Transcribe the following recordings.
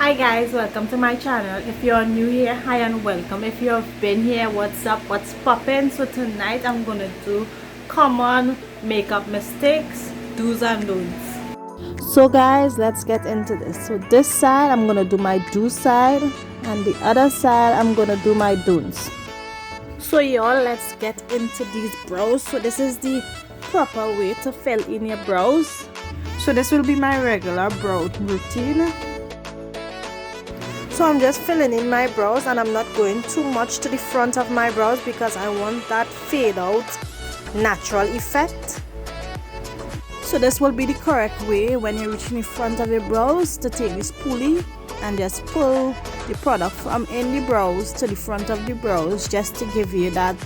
Hi guys, welcome to my channel. If you're new here, hi and welcome. If you've been here, what's up, what's poppin'? So tonight I'm gonna do common makeup mistakes, do's and don'ts. So guys, let's get into this. So this side I'm gonna do my do side, and the other side I'm gonna do my don'ts. So y'all, let's get into these brows. So this is the proper way to fill in your brows. So this will be my regular brow routine. So I'm just filling in my brows, and I'm not going too much to the front of my brows because I want that fade out natural effect. So this will be the correct way when you're reaching the front of your brows, to take this pulley and just pull the product from in the brows to the front of the brows, just to give you that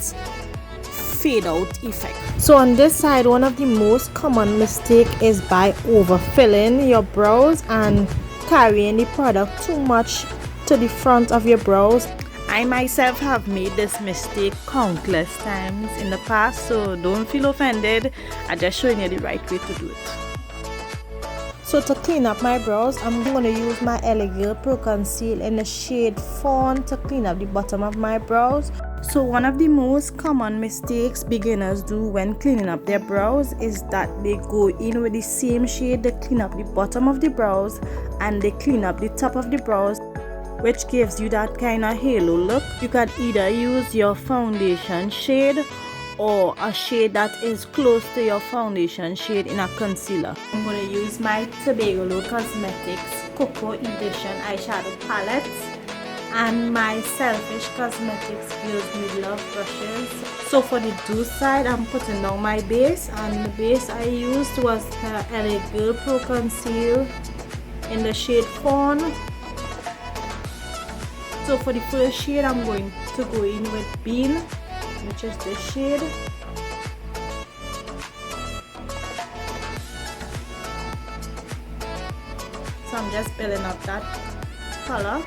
fade out effect. So on this side, one of the most common mistake is by overfilling your brows and carrying the product too much to the front of your brows. I myself have made this mistake countless times in the past, so don't feel offended. I'm just showing you the right way to do it. So to clean up my brows, I'm going to use my Elegant Pro Conceal in the shade Fawn to clean up the bottom of my brows. So one of the most common mistakes beginners do when cleaning up their brows is that they go in with the same shade. They clean up the bottom of the brows and they clean up the top of the brows, which gives you that kind of halo look. You can either use your foundation shade or a shade that is close to your foundation shade in a concealer. I'm going to use my Tobago Cosmetics Cocoa Edition eyeshadow palette and my Selfish Cosmetics Girls Need Love brushes. So for the do side, I'm putting down my base, and the base I used was the Elegant Pro Conceal in the shade Fawn. So for the first shade, I'm going to go in with Bean, which is this shade. So I'm just building up that color.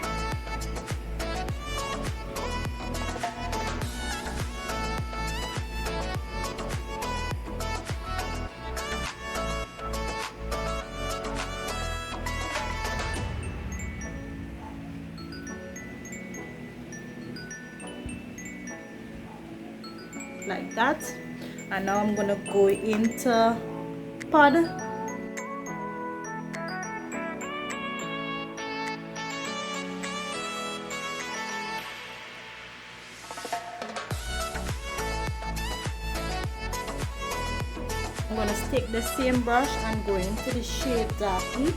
Like that. And now I'm gonna go into pod. I'm gonna take the same brush and go into the shade Darky.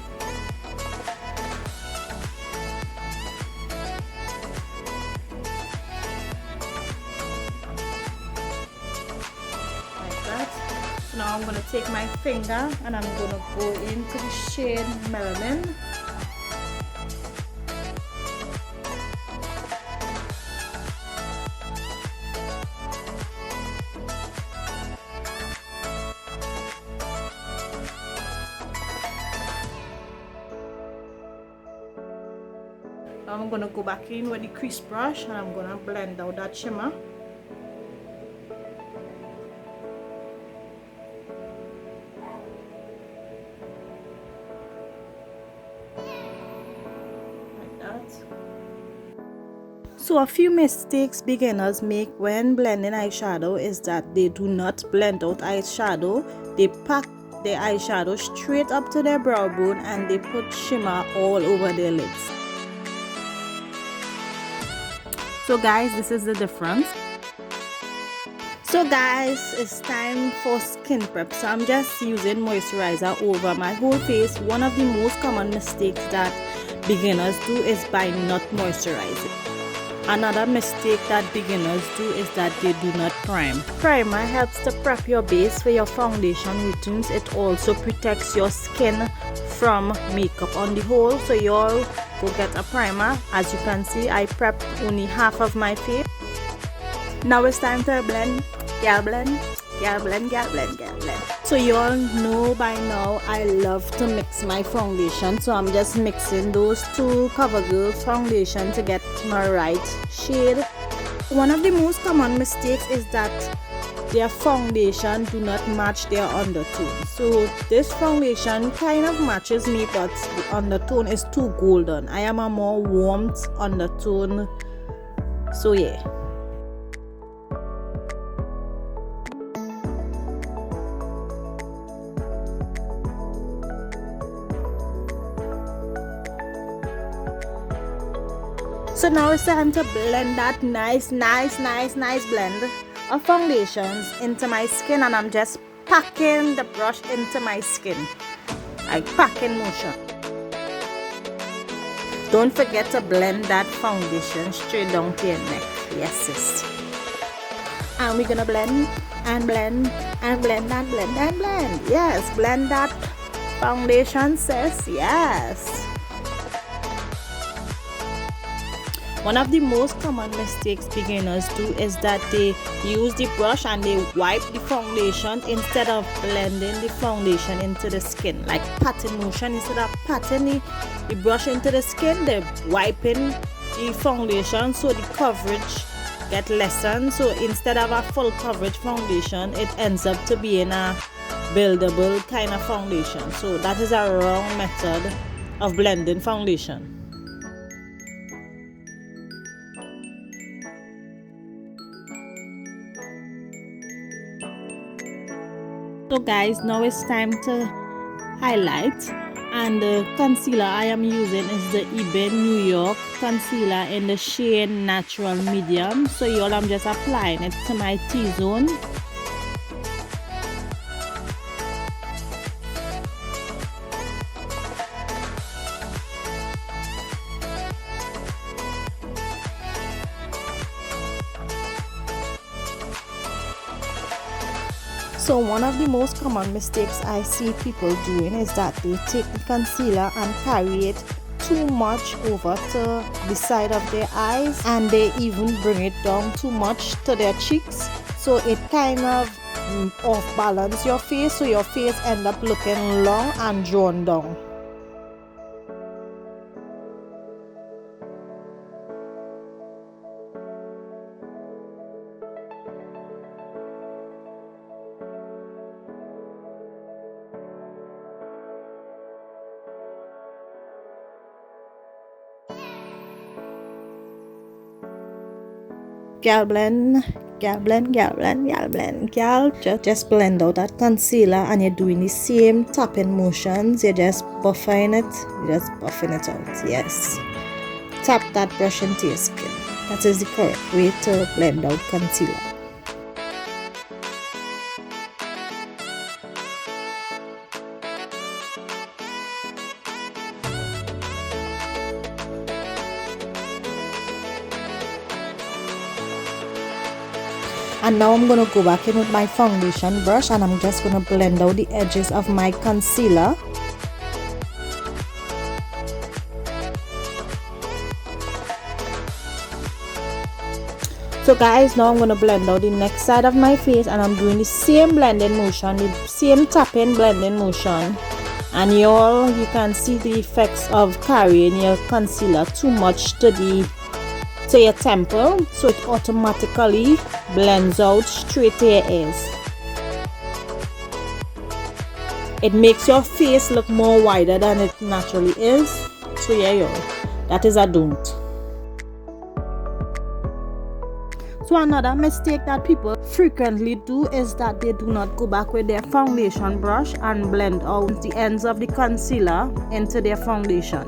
Now I'm going to take my finger and I'm going to go into the shade Melanin. Now I'm going to go back in with the crease brush and I'm going to blend out that shimmer. So a few mistakes beginners make when blending eyeshadow is that they do not blend out eyeshadow. They pack their eyeshadow straight up to their brow bone and they put shimmer all over their lids. So guys, this is the difference. So guys, it's time for skin prep. So I'm just using moisturizer over my whole face. One of the most common mistakes that beginners do is by not moisturizing. Another mistake that beginners do is that they do not prime. Primer helps to prep your base for your foundation routines. It also protects your skin from makeup on the whole. So y'all go get a primer. As you can see, I prepped only half of my face. Now it's time to blend. Girl blend. Girl blend, girl blend, girl blend. So you all know by now I love to mix my foundation. So I'm just mixing those two CoverGirl foundation to get my right shade. One of the most common mistakes is that their foundation do not match their undertone. So this foundation kind of matches me, but the undertone is too golden. I am a more warmth undertone. So yeah. So now it's time to blend that nice blend of foundations into my skin, and I'm just packing the brush into my skin, like packing motion. Don't forget to blend that foundation straight down to your neck. Yes, sis. And we're gonna blend and blend and blend and blend and blend. Yes, blend that foundation, sis. Yes. One of the most common mistakes beginners do is that they use the brush and they wipe the foundation instead of blending the foundation into the skin, like patting motion. Instead of patting the brush into the skin, they're wiping the foundation so the coverage get lessened. So instead of a full coverage foundation, it ends up to being a buildable kind of foundation. So that is a wrong method of blending foundation. So guys, now it's time to highlight, and the concealer I am using is the Ebin New York concealer in the shade Natural Medium. So y'all, I'm just applying it to my T-zone. So one of the most common mistakes I see people doing is that they take the concealer and carry it too much over to the side of their eyes, and they even bring it down too much to their cheeks. So it kind of off balance your face, so your face end up looking long and drawn down. Gal blend, gal blend, gal blend, gal blend, gal. Just blend out that concealer, and you're doing the same tapping motions. You're just buffing it, you're just buffing it out. Yes. Tap that brush into your skin. That is the correct way to blend out concealer. And now I'm going to go back in with my foundation brush, and I'm just going to blend out the edges of my concealer. So guys, now I'm going to blend out the next side of my face, and I'm doing the same blending motion, the same tapping blending motion. And y'all, you can see the effects of carrying your concealer too much to your temple, so it automatically blends out straight to your ears. It makes your face look more wider than it naturally is. So yeah, y'all, that is a don't. So another mistake that people frequently do is that they do not go back with their foundation brush and blend out the ends of the concealer into their foundation.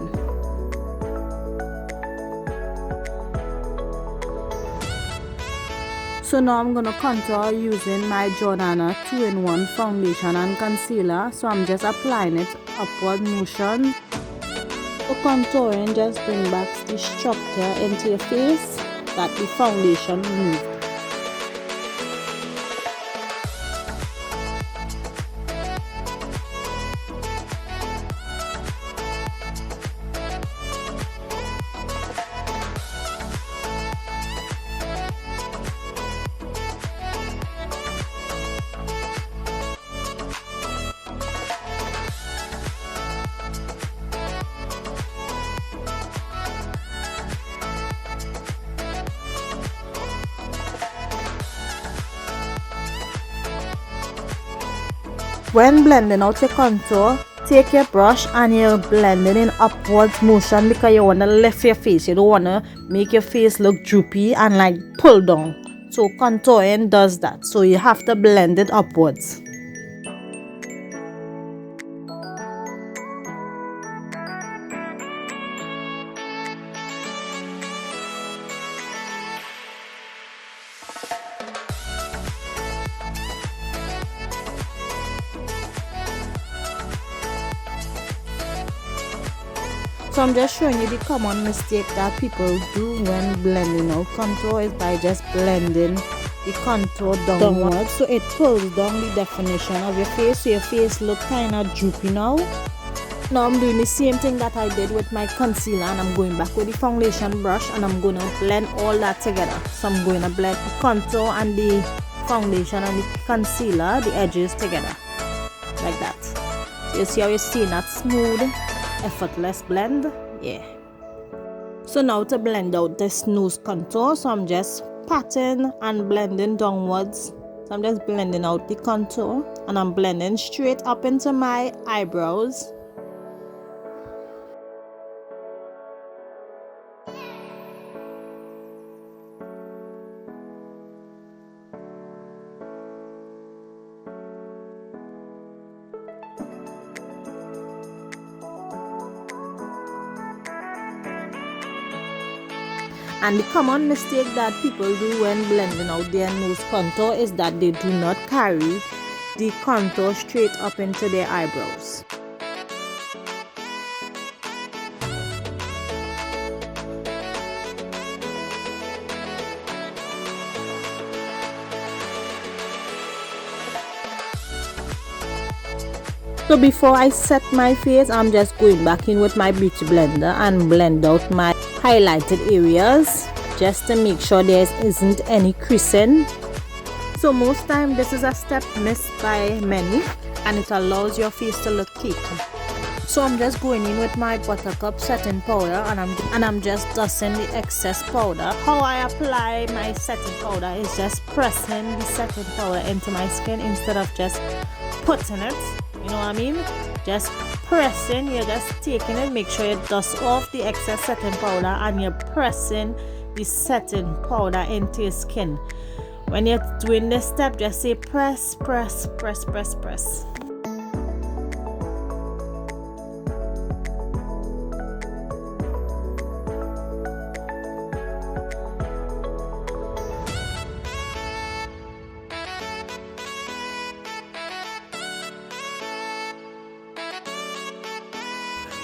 So now I'm going to contour using my Jordana 2-in-1 foundation and concealer. So I'm just applying it upward motion. For contouring, just bring back the structure into your face that the foundation removed. When blending out your contour, take your brush and you're blending in upwards motion because you want to lift your face. You don't want to make your face look droopy and like pull down. So contouring does that. So you have to blend it upwards. So I'm just showing you the common mistake that people do when blending out contour is by just blending the contour downwards. So it pulls down the definition of your face, so your face look kind of droopy now. Now I'm doing the same thing that I did with my concealer, and I'm going back with the foundation brush and I'm going to blend all that together. So I'm going to blend the contour and the foundation and the concealer, the edges together like that. So you see how you're seeing that smooth, effortless blend. Yeah. So now to blend out this nose contour, so I'm just patting and blending downwards. So I'm just blending out the contour and I'm blending straight up into my eyebrows. And the common mistake that people do when blending out their nose contour is that they do not carry the contour straight up into their eyebrows. So before I set my face, I'm just going back in with my beauty blender and blend out my highlighted areas just to make sure there isn't any creasing. So most time this is a step missed by many and it allows your face to look cakey. So I'm just going in with my buttercup setting powder and I'm just dusting the excess powder. How I apply my setting powder is just pressing the setting powder into my skin instead of just putting it. You know what I mean? Just pressing, you're just taking it, make sure you dust off the excess setting powder and you're pressing the setting powder into your skin. When you're doing this step, just say press, press, press, press, press.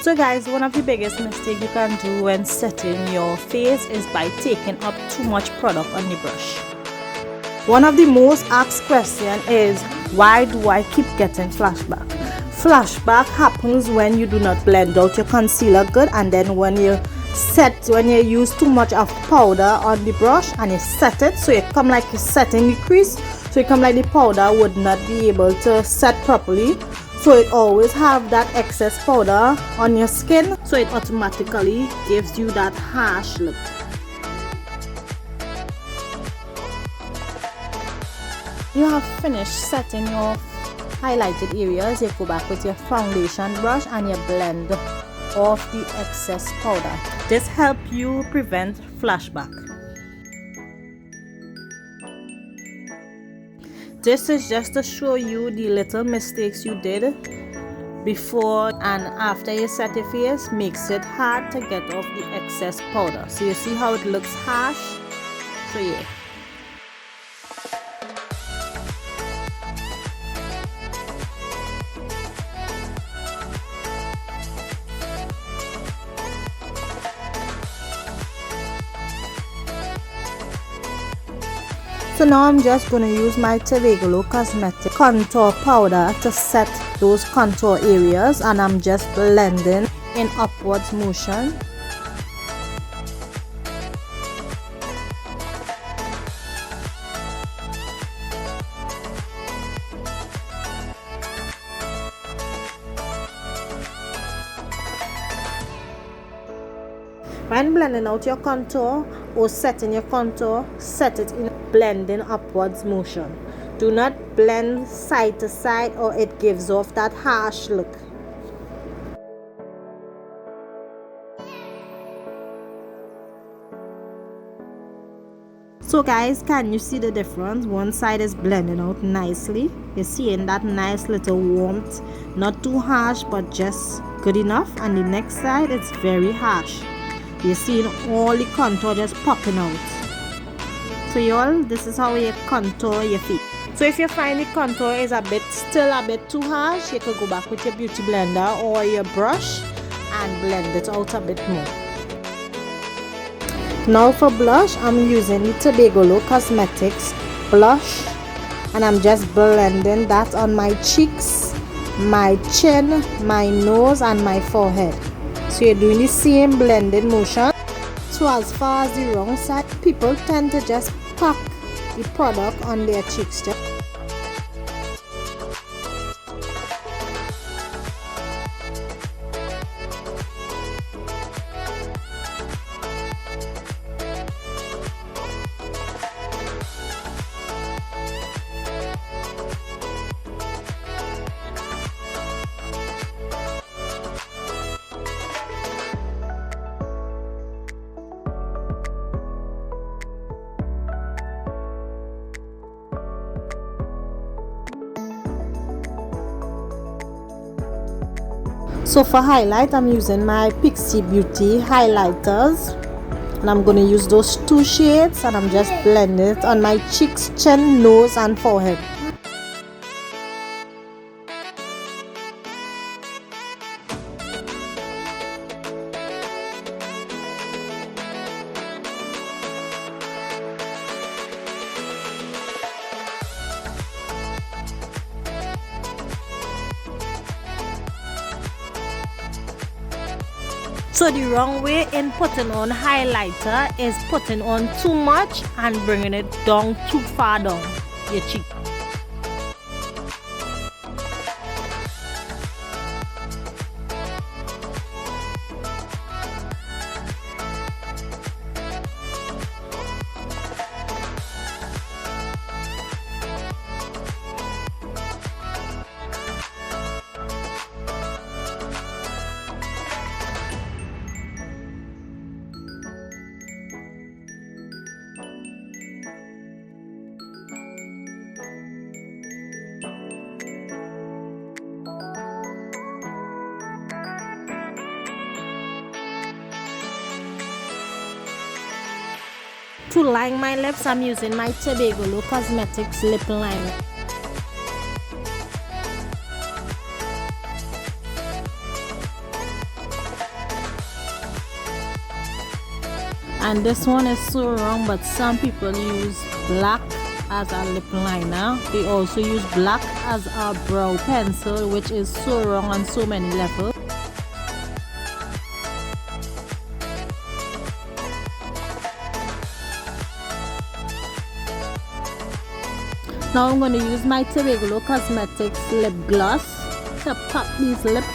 So guys, one of the biggest mistakes you can do when setting your face is by taking up too much product on the brush. One of the most asked questions is, why do I keep getting flashback? Flashback happens when you do not blend out your concealer good, and then when you use too much of powder on the brush and you set it, so it come like you're setting the crease, so it come like the powder would not be able to set properly. So it always have that excess powder on your skin, so it automatically gives you that harsh look. You have finished setting your highlighted areas. You go back with your foundation brush and you blend off the excess powder. This helps you prevent flashback. This is just to show you the little mistakes you did before and after you set your face. Makes it hard to get off the excess powder. So you see how it looks harsh? So yeah. So now I'm just going to use my Tevegolo Cosmetic contour powder to set those contour areas, and I'm just blending in upwards motion. When blending out your contour or setting your contour, set it in blending upwards motion. Do not blend side to side or it gives off that harsh look. So guys, can you see the difference? One side is blending out nicely. You're seeing that nice little warmth, not too harsh but just good enough, and the next side it's very harsh. You're seeing all the contour just popping out. So y'all, this is how you contour your feet. So if you find the contour is still a bit too harsh, you could go back with your beauty blender or your brush and blend it out a bit more. Now for blush, I'm using the Tobago Cosmetics blush, and I'm just blending that on my cheeks, my chin, my nose and my forehead. So you're doing the same blending motion. So as far as the wrong side, people tend to just pack the product on their cheeks. So for highlight, I'm using my Pixie Beauty highlighters, and I'm going to use those two shades, and I'm just blending it on my cheeks, chin, nose and forehead. So the wrong way in putting on highlighter is putting on too much and bringing it down too far down your cheek. To line my lips, I'm using my Tobago Cosmetics lip liner. And this one is so wrong, but some people use black as a lip liner. They also use black as a brow pencil, which is so wrong on so many levels. Now I'm going to use my Tobago Cosmetics lip gloss to pop these lips.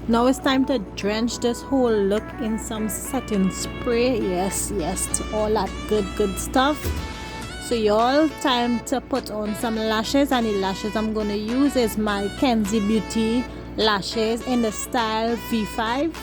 Now it's time to drench this whole look in some setting spray. Yes, all that good stuff. So y'all, time to put on some lashes, and the lashes I'm going to use is my Kenzie Beauty lashes in the style V5.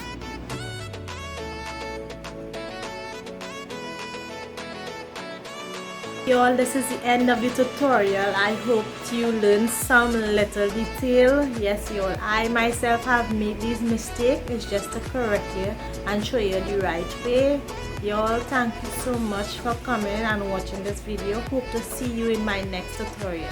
Y'all, this is the end of the tutorial. I hope you learned some little detail. Yes y'all, I myself have made these mistakes. It's just to correct you and show you the right way. Y'all, thank you so much for coming and watching this video. Hope to see you in my next tutorial.